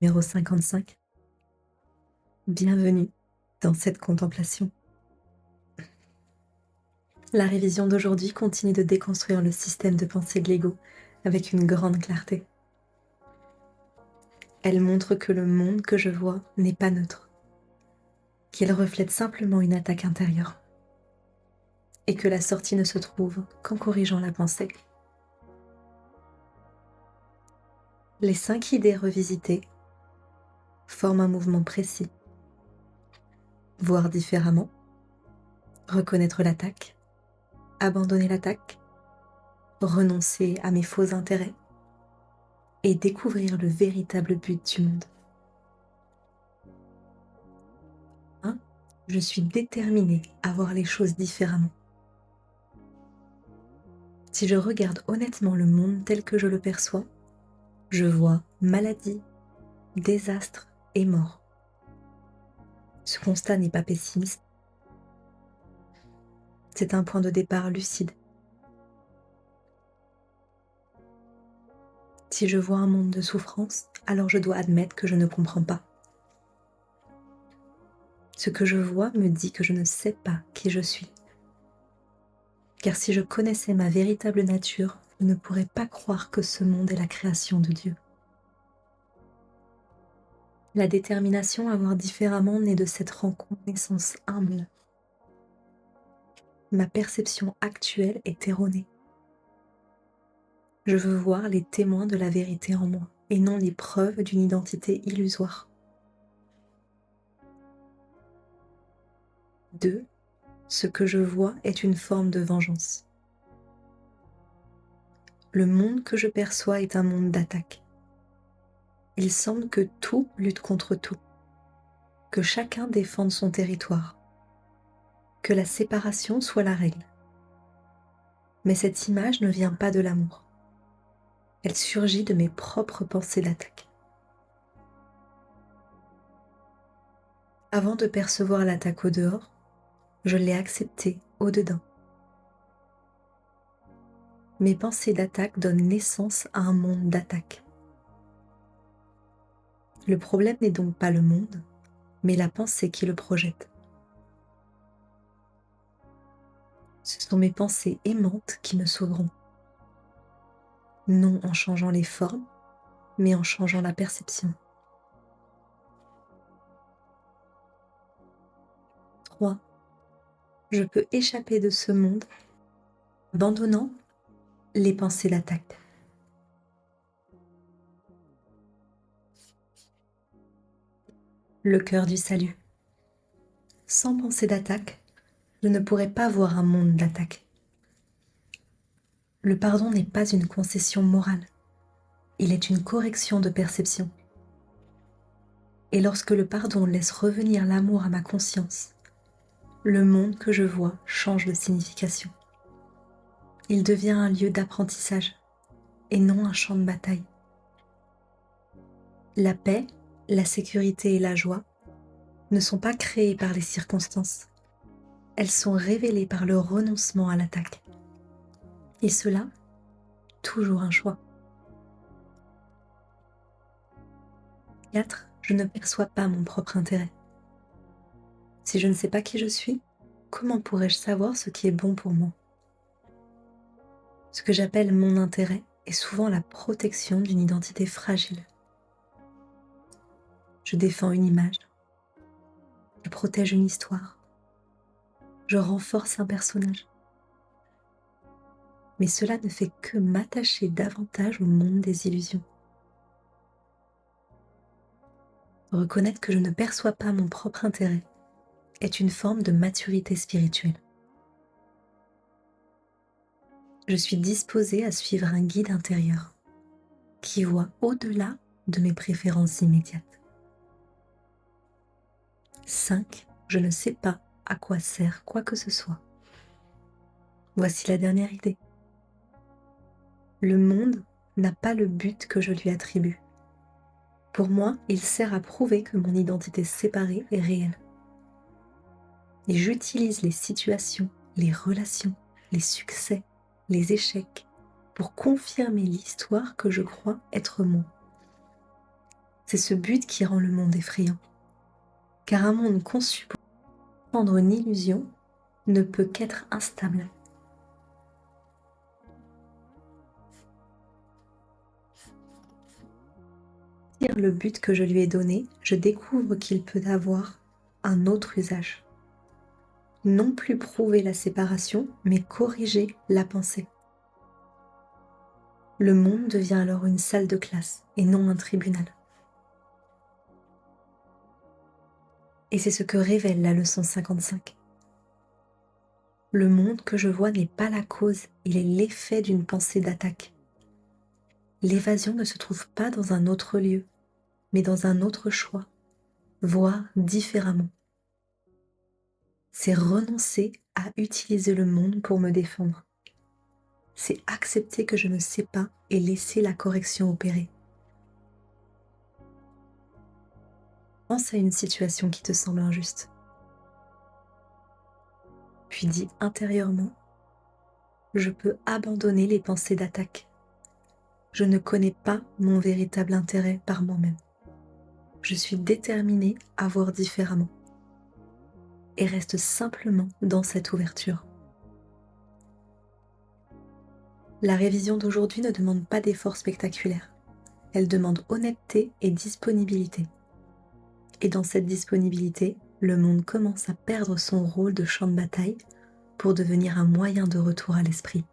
Numéro 55. Bienvenue dans cette contemplation. La révision d'aujourd'hui continue de déconstruire le système de pensée de l'ego avec une grande clarté. Elle montre que le monde que je vois n'est pas neutre, qu'il reflète simplement une attaque intérieure et que la sortie ne se trouve qu'en corrigeant la pensée. Les 5 idées revisitées forment un mouvement précis. Voir différemment, reconnaître l'attaque, abandonner l'attaque, renoncer à mes faux intérêts et découvrir le véritable but du monde. 1. Je suis déterminée à voir les choses différemment. Si je regarde honnêtement le monde tel que je le perçois, je vois maladie, désastre et mort. Ce constat n'est pas pessimiste, c'est un point de départ lucide. Si je vois un monde de souffrance, alors je dois admettre que je ne comprends pas. Ce que je vois me dit que je ne sais pas qui je suis. Car si je connaissais ma véritable nature, je ne pourrais pas croire que ce monde est la création de Dieu. La détermination à voir différemment naît de cette reconnaissance humble. Ma perception actuelle est erronée. Je veux voir les témoins de la vérité en moi et non les preuves d'une identité illusoire. 2. Ce que je vois est une forme de vengeance. Le monde que je perçois est un monde d'attaque. Il semble que tout lutte contre tout, que chacun défende son territoire, que la séparation soit la règle. Mais cette image ne vient pas de l'amour. Elle surgit de mes propres pensées d'attaque. Avant de percevoir l'attaque au dehors, je l'ai acceptée au dedans. Mes pensées d'attaque donnent naissance à un monde d'attaque. Le problème n'est donc pas le monde, mais la pensée qui le projette. Ce sont mes pensées aimantes qui me sauveront. Non en changeant les formes, mais en changeant la perception. 3. Je peux échapper de ce monde en abandonnant les pensées d'attaque. Le cœur du salut. Sans pensée d'attaque, je ne pourrais pas voir un monde d'attaque. Le pardon n'est pas une concession morale, il est une correction de perception. Et lorsque le pardon laisse revenir l'amour à ma conscience, le monde que je vois change de signification. Il devient un lieu d'apprentissage et non un champ de bataille. La paix, la sécurité et la joie ne sont pas créées par les circonstances. Elles sont révélées par le renoncement à l'attaque. Et cela, toujours un choix. 4. Je ne perçois pas mon propre intérêt. Si je ne sais pas qui je suis, comment pourrais-je savoir ce qui est bon pour moi? Ce que j'appelle mon intérêt est souvent la protection d'une identité fragile. Je défends une image, je protège une histoire, je renforce un personnage. Mais cela ne fait que m'attacher davantage au monde des illusions. Reconnaître que je ne perçois pas mon propre intérêt est une forme de maturité spirituelle. Je suis disposée à suivre un guide intérieur qui voit au-delà de mes préférences immédiates. 5. Je ne sais pas à quoi sert quoi que ce soit. Voici la dernière idée. Le monde n'a pas le but que je lui attribue. Pour moi, il sert à prouver que mon identité séparée est réelle. Et j'utilise les situations, les relations, les succès, les échecs pour confirmer l'histoire que je crois être moi. C'est ce but qui rend le monde effrayant. Car un monde conçu pour prendre une illusion ne peut qu'être instable. Le but que je lui ai donné, je découvre qu'il peut avoir un autre usage. Non plus prouver la séparation, mais corriger la pensée. Le monde devient alors une salle de classe et non un tribunal. Et c'est ce que révèle la leçon 55. Le monde que je vois n'est pas la cause, il est l'effet d'une pensée d'attaque. L'évasion ne se trouve pas dans un autre lieu, mais dans un autre choix, voire différemment. C'est renoncer à utiliser le monde pour me défendre. C'est accepter que je ne sais pas et laisser la correction opérer. Pense à une situation qui te semble injuste. Puis dis intérieurement, je peux abandonner les pensées d'attaque. Je ne connais pas mon véritable intérêt par moi-même. Je suis déterminée à voir différemment. Et reste simplement dans cette ouverture. La révision d'aujourd'hui ne demande pas d'efforts spectaculaires. Elle demande honnêteté et disponibilité. Et dans cette disponibilité, le monde commence à perdre son rôle de champ de bataille pour devenir un moyen de retour à l'esprit.